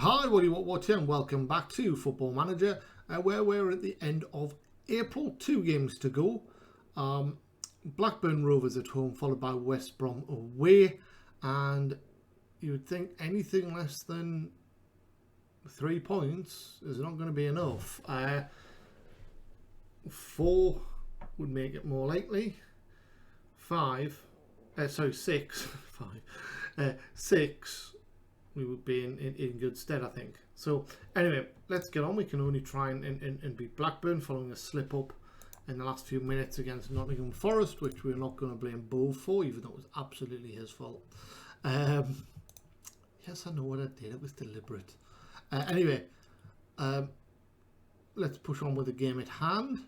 Hi, what do you want, and welcome back to Football Manager, where we're at the end of April. 2 games to go. Blackburn Rovers at home, followed by West Brom away, and you would think anything less than 3 points is not going to be enough. 4 would make it more likely. 6. 6. We would be in good stead, I think. So anyway, let's get on. We can only try and beat Blackburn following a slip up in the last few minutes against Nottingham Forest, which we're not going to blame Bo for, even though it was absolutely his fault. Yes, I know what I did. It was deliberate. Anyway, let's push on with the game at hand.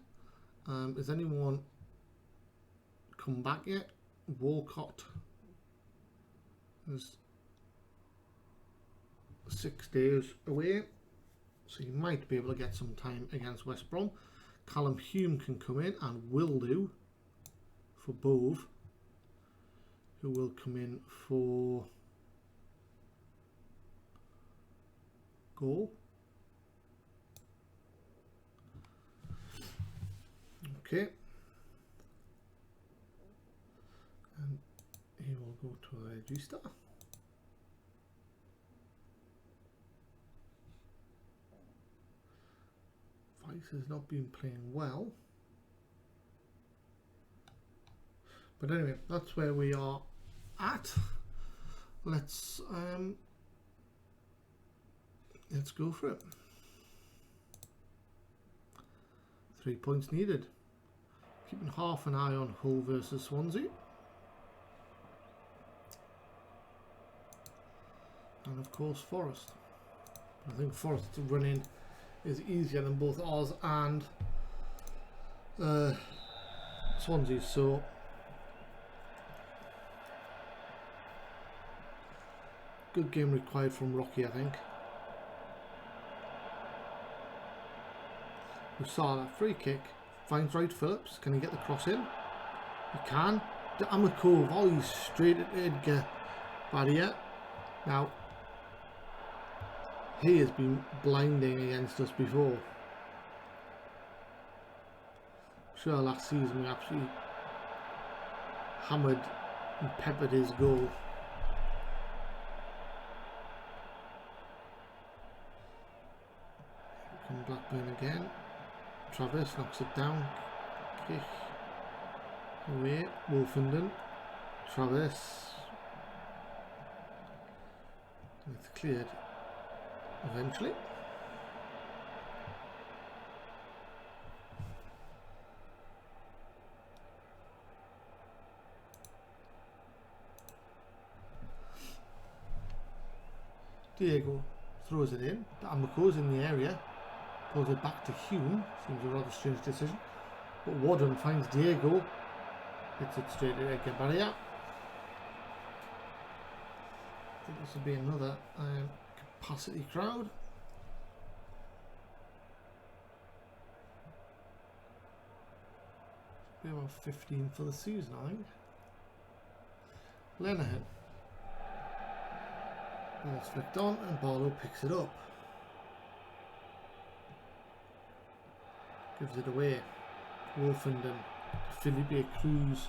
Has anyone come back yet? Walcott is 6 days away, so you might be able to get some time against West Brom. Callum Hume can come in and will do for Bove, who will come in for goal. Okay, and he will go to a register. Has not been playing well, but anyway, that's where we are at. Let's go for it. 3 points needed. Keeping half an eye on Hull versus Swansea, and of course Forest. I think Forest to run in is easier than both ours and Swansea, so good game required from Rocky, I think. We saw that free kick, finds Wright Phillips. Can he get the cross in? He can. D'Amico volleys straight at Edgar Barrier. Now he has been blinding against us before. I'm sure last season we absolutely hammered and peppered his goal. Come Blackburn again. Travis knocks it down. Kick away. Wolfenden. Travis. It's cleared. Eventually. Diego throws it in. D'Amico's in the area. Pulls it back to Hume. Seems a rather strange decision. But Warden finds Diego. Hits it straight at Edgar Barrier. I think this will be another capacity crowd. Be about 15 for the season, I think. Lenihan. Ball's flicked on and Barlow picks it up. Gives it away. Wolfenden. Felipe Cruz.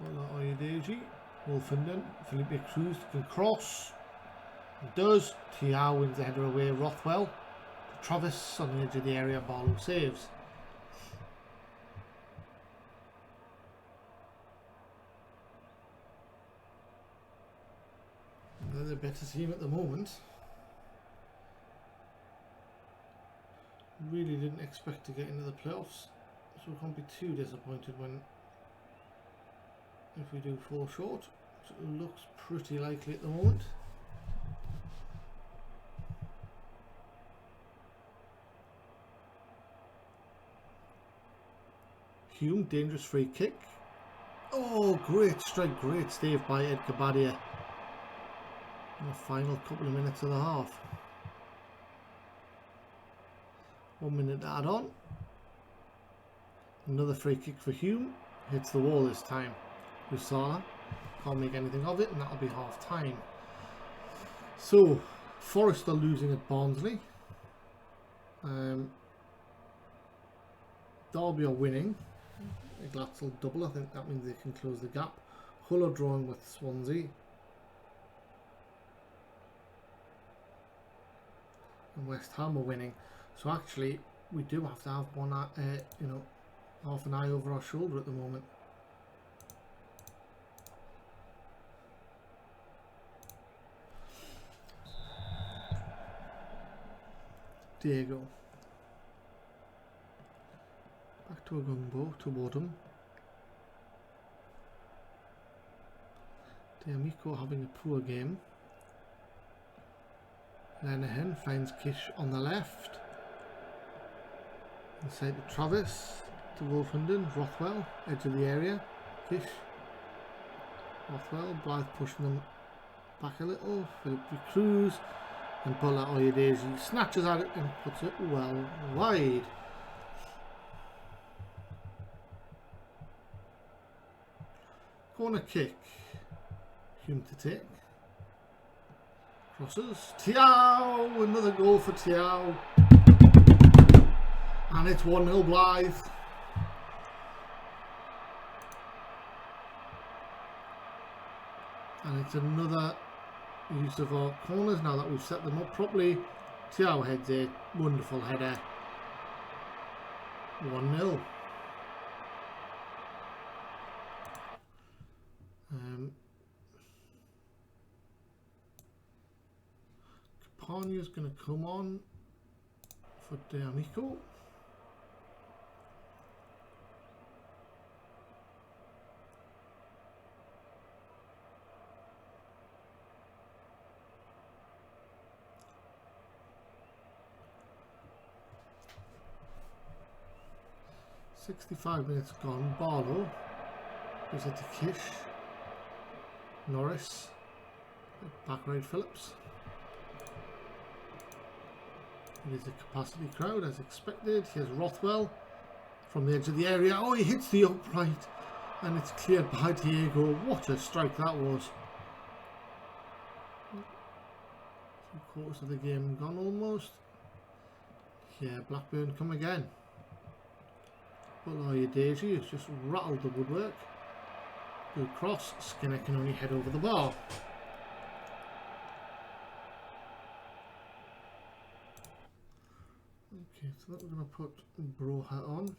Well, Oyedeji. Wolfenden. Felipe Cruz can cross. He does. Thiaw wins the header away. Rothwell. Travis on the edge of the area. Barlow saves. They're the better team at the moment. Really didn't expect to get into the playoffs, so we can't be too disappointed if we do fall short. So it looks pretty likely at the moment. Hume, dangerous free kick. Oh, great strike, great save by Edgar Barrier in the final couple of minutes of the half. 1 minute to add on. Another free kick for Hume. Hits the wall this time. Usala can't make anything of it, and that'll be half time. So, Forest are losing at Barnsley. Derby are winning. A Glatzel double. I think that means they can close the gap. Hull are drawing with Swansea. And West Ham are winning. So actually, we do have to have one, you know, half an eye over our shoulder at the moment. Diego. Back to a Gumbo, toward him. D'Amico having a poor game. Lenihan finds Kish on the left. Inside to Travis, to Wolfenden, Rothwell, edge of the area. Kish. Rothwell, Blyth pushing them back a little. Philip Cruz. And Bola Oyedeji snatches at it and puts it well wide. Corner kick. Hume to take. Crosses. Thiaw! Another goal for Thiaw. And it's 1-0 Blyth. And it's another use of our corners now that we've set them up properly. Thiaw heads a wonderful header. 1-0. Campagna's going to come on for D'Amico. "65 minutes gone." Barlow goes it to Kish. Norris. Back right Phillips. It is a capacity crowd as expected. Here's Rothwell from the edge of the area. Oh, he hits the upright and it's cleared by Diego. What a strike that was. 3/4 of the game gone almost. Here, Blackburn come again. Oyedeji has just rattled the woodwork. Good cross. Skinner can only head over the bar. Okay, so that we're going to put Broha on.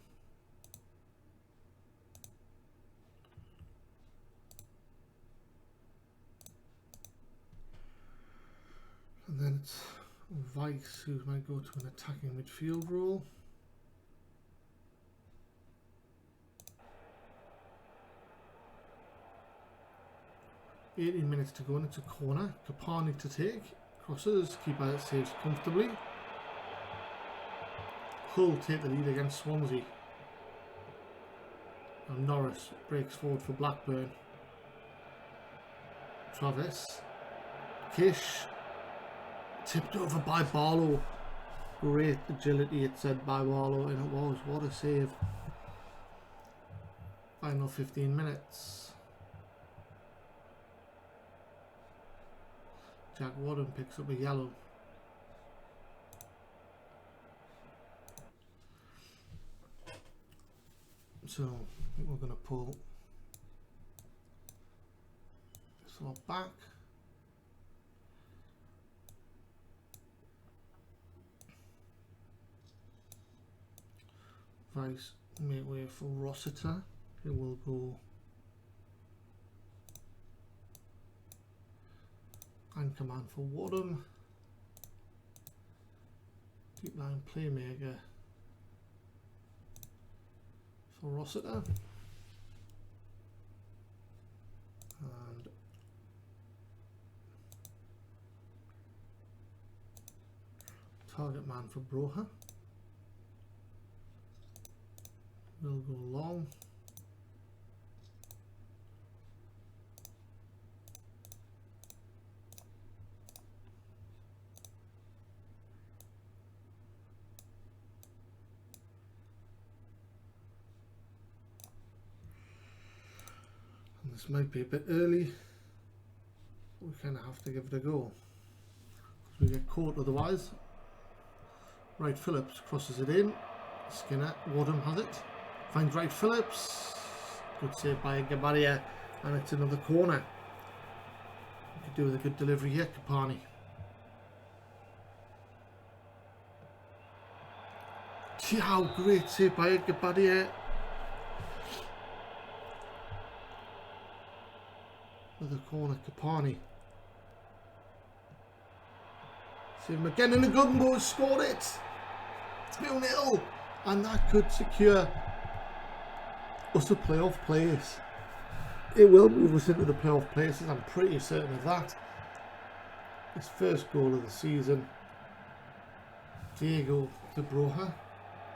And then it's Weiss who might go to an attacking midfield role. 18 minutes to go and it's a corner. Kapani to take. Crosses. Keeper saves comfortably. Hull take the lead against Swansea. And Norris breaks forward for Blackburn. Travis. Kish. Tipped over by Barlow. Great agility, it said by Barlow, and it was. What a save. Final 15 minutes. Jack Warden picks up a yellow. So I think we're going to pull this lot back. Weiss make way for Rossiter, who will go anchor man for Wadham. Deep line playmaker for Rossiter. And target man for Broha. Will go long. And this might be a bit early, but we kind of have to give it a go. We get caught otherwise. Wright Phillips crosses it in. Skinner, Wadham has it. Finds Wright Phillips. Good save by Gouveia, and it's another corner. We could do with a good delivery here, Kapani. Thiaw, great save by Gouveia. Another corner, Kapani. Save him again, and the Gumbo has scored it. 2-0, and that could secure us a playoff place. It will move us into the playoff places, I'm pretty certain of that. His first goal of the season. Diego to Broha.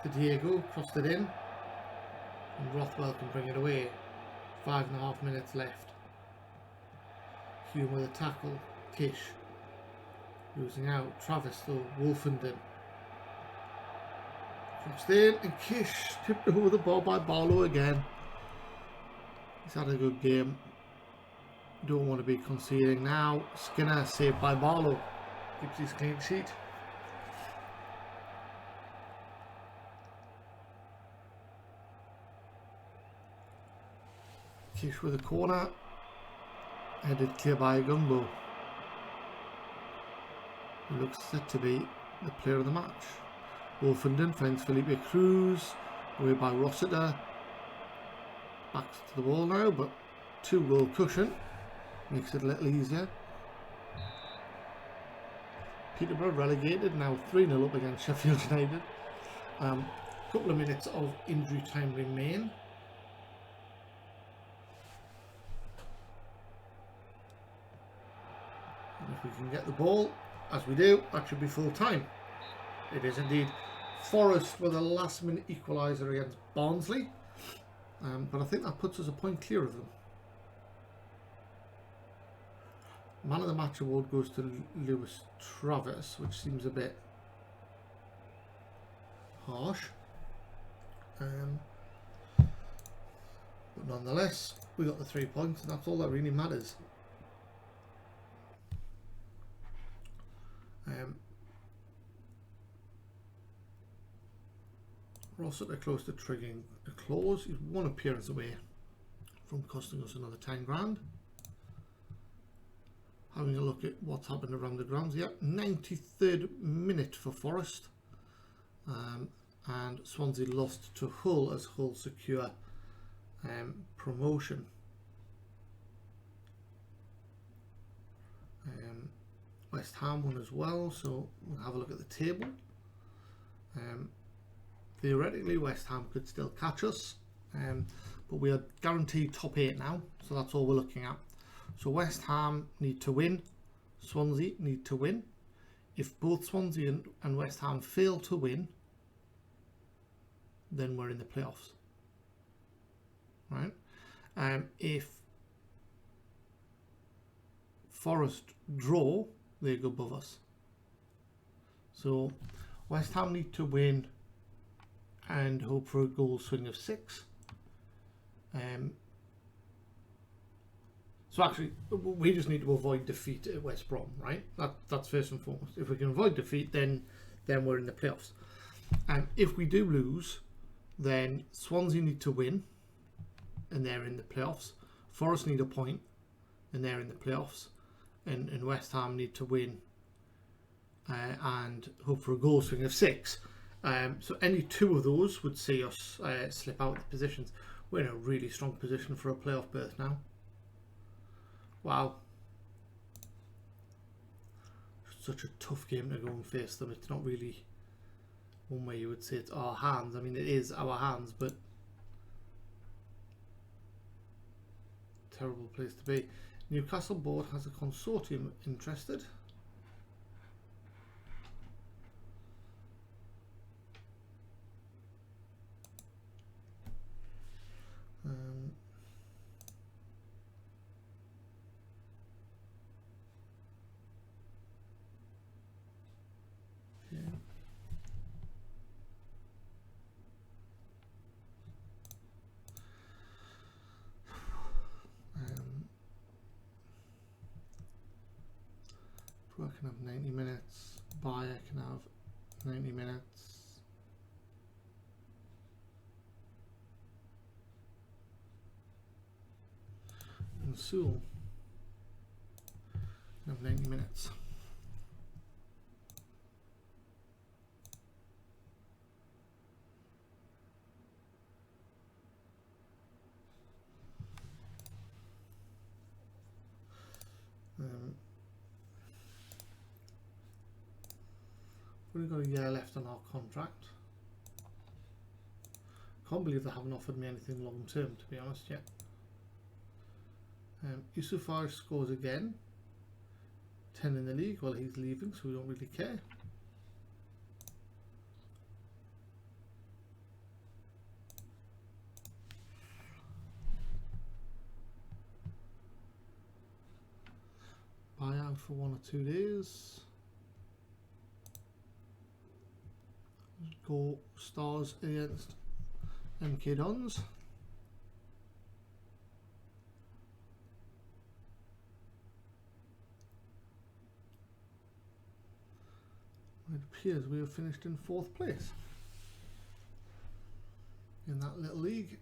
To Diego, crossed it in. And Rothwell can bring it away. 5.5 minutes left. Hume with a tackle. Kish. Losing out. Travis though. Wolfenden. Crossed in, and Kish tipped over the ball by Barlow again. He's had a good game. Don't want to be conceding now. Skinner saved by Barlow. Keeps his clean sheet. Kish with a corner. Headed clear by Gumbo. He looks set to be the player of the match. Wolfenden finds Felipe Cruz. Away by Rossiter. Back to the wall now, but 2-goal cushion makes it a little easier. Peterborough relegated, now 3-0 up against Sheffield United. Couple of minutes of injury time remain. And if we can get the ball, as we do, that should be full time. It is indeed. Forest with a last minute equaliser against Barnsley. But I think that puts us a point clear of them. Man of the match award goes to Lewis Travis, which seems a bit harsh. But nonetheless, we got the 3 points, and that's all that really matters. Rossiter close to triggering a clause. He's one appearance away from costing us another 10 grand. Having a look at what's happened around the grounds. Yeah, 93rd minute for Forest. And Swansea lost to Hull as Hull secure promotion. West Ham won as well, so we'll have a look at the table. Theoretically, West Ham could still catch us, but we are guaranteed top 8 now, so that's all we're looking at. So West Ham need to win, Swansea need to win. If both Swansea and West Ham fail to win, then we're in the playoffs. Right? If Forest draw, they go above us. So West Ham need to win and hope for a goal swing of 6. So actually, we just need to avoid defeat at West Brom, right? That's first and foremost. If we can avoid defeat, then we're in the playoffs. And if we do lose, then Swansea need to win, and they're in the playoffs. Forest need a point, and they're in the playoffs. And West Ham need to win and hope for a goal swing of 6. So any 2 of those would see us slip out of the positions. We're in a really strong position for a playoff berth now. Wow. Such a tough game to go and face them. It's not really one way you would say it's our hands. I mean, it is our hands, but terrible place to be. Newcastle board has a consortium interested. can have 90 minutes. Gouveia can have 90 minutes. And Sewell can have 90 minutes. We've got a year left on our contract. Can't believe they haven't offered me anything long term, to be honest, yet. Yusufaj scores again. 10 in the league. Well, he's leaving, so we don't really care. Buyout for 1 or 2 days. Go Stars against MK Dons. It appears we have finished in 4th place in that little league.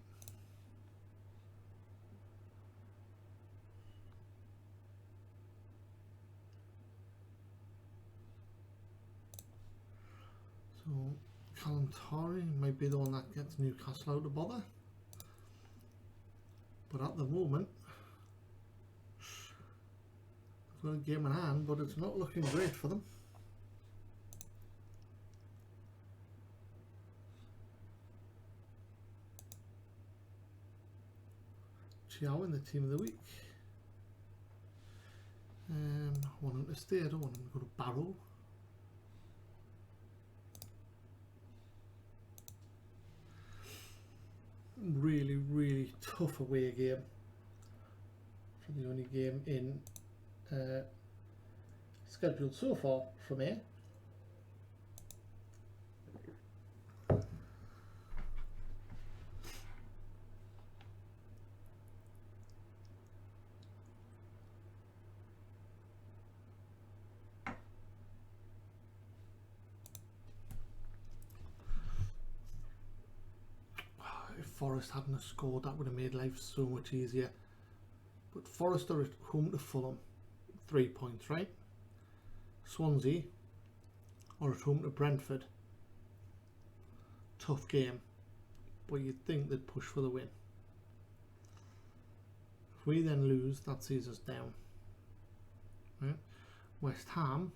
So Kalantari might be the one that gets Newcastle out of bother, but at the moment they've got a game in hand, but it's not looking great for them. Thiaw in the team of the week. I want him to stay, I don't want him to go to Barrow. Really tough away game. For the only game in scheduled so far for me. If Forest hadn't scored, that would have made life so much easier. But Forest are at home to Fulham, 3 points, right? Swansea are at home to Brentford. Tough game, but you'd think they'd push for the win. If we then lose, that sees us down. Right? West Ham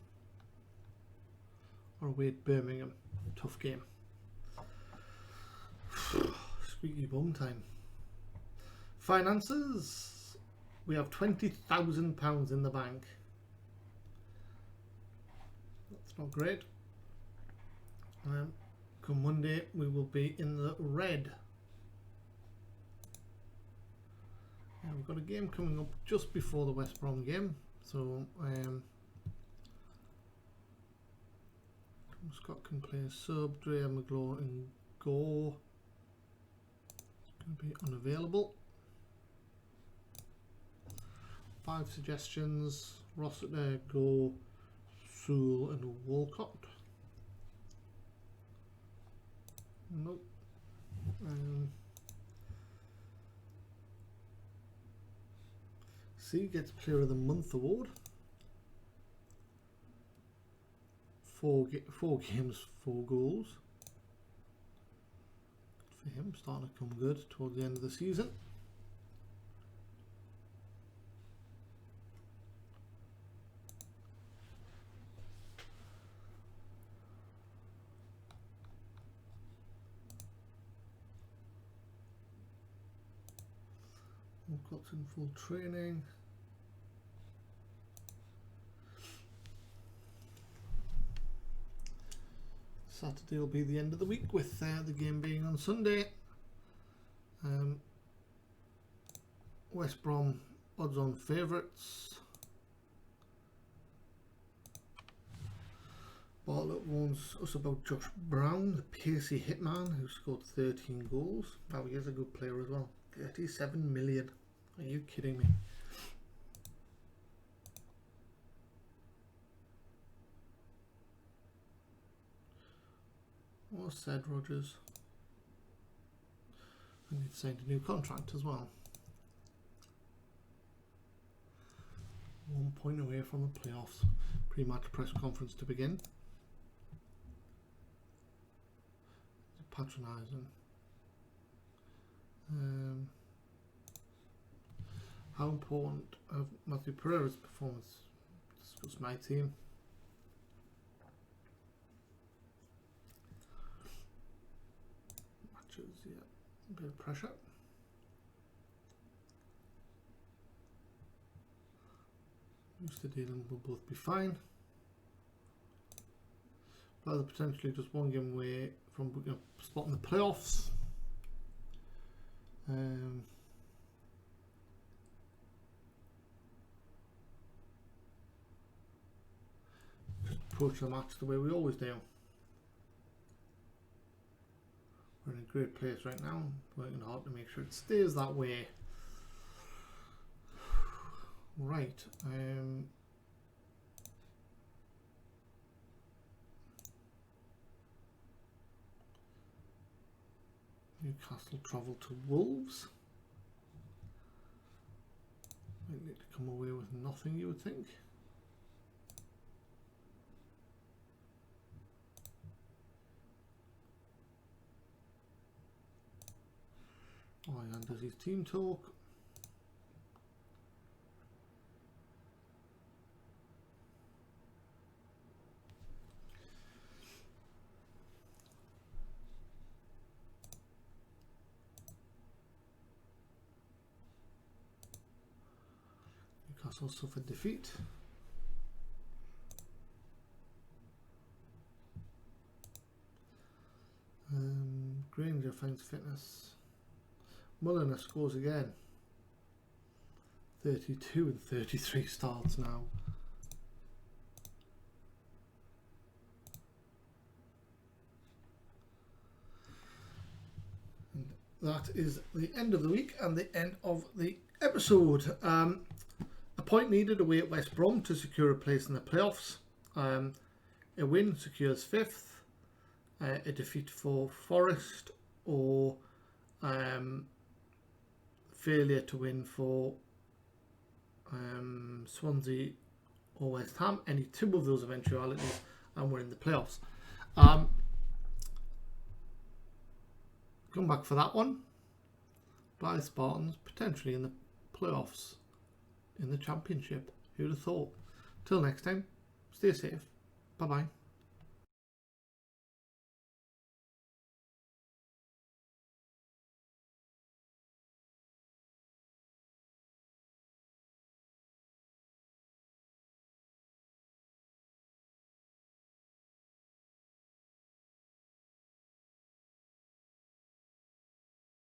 are away at Birmingham. Tough game. Squeaky bum time. Finances. We have £20,000 in the bank. That's not great. Come Monday we will be in the red. Yeah, we've got a game coming up just before the West Brom game, so Scott can play sub. Drea McGlaw and Go. Be unavailable. 5 suggestions: Rossiter, Go, Sewell and Walcott. Nope. C gets Player of the Month award. 4 games, 4 goals. For him, starting to come good towards the end of the season. Walcott's in full training. Saturday will be the end of the week with the game being on Sunday. West Brom odds on favourites. Bartlett warns us about Josh Brown, the pacey hitman who scored 13 goals. Now he is a good player as well. 37 million. Are you kidding me? Or said Rodgers. And he'd signed a new contract as well. 1 point away from the playoffs. Pre-match press conference to begin. Patronising. How important of Matthew Pereira's performance? Discuss my team. Matches, yeah, a bit of pressure. Used to dealing will both be fine. But potentially just one game away from spotting the playoffs. Just approach the match the way we always do. We're in a great place right now, working hard to make sure it stays that way. Right. Newcastle travel to Wolves. Might need to come away with nothing, you would think. Oh, and does his team talk? Newcastle suffered defeat. Granger finds fitness. Mulliner scores again. 32 and 33 starts now. And that is the end of the week and the end of the episode. A point needed away at West Brom to secure a place in the playoffs. A win secures 5th. A defeat for Forest or failure to win for Swansea or West Ham. Any two of those eventualities and we're in the playoffs. Come back for that one. Blyth Spartans potentially in the playoffs in the Championship. Who'd have thought? Till next time, stay safe. Bye bye.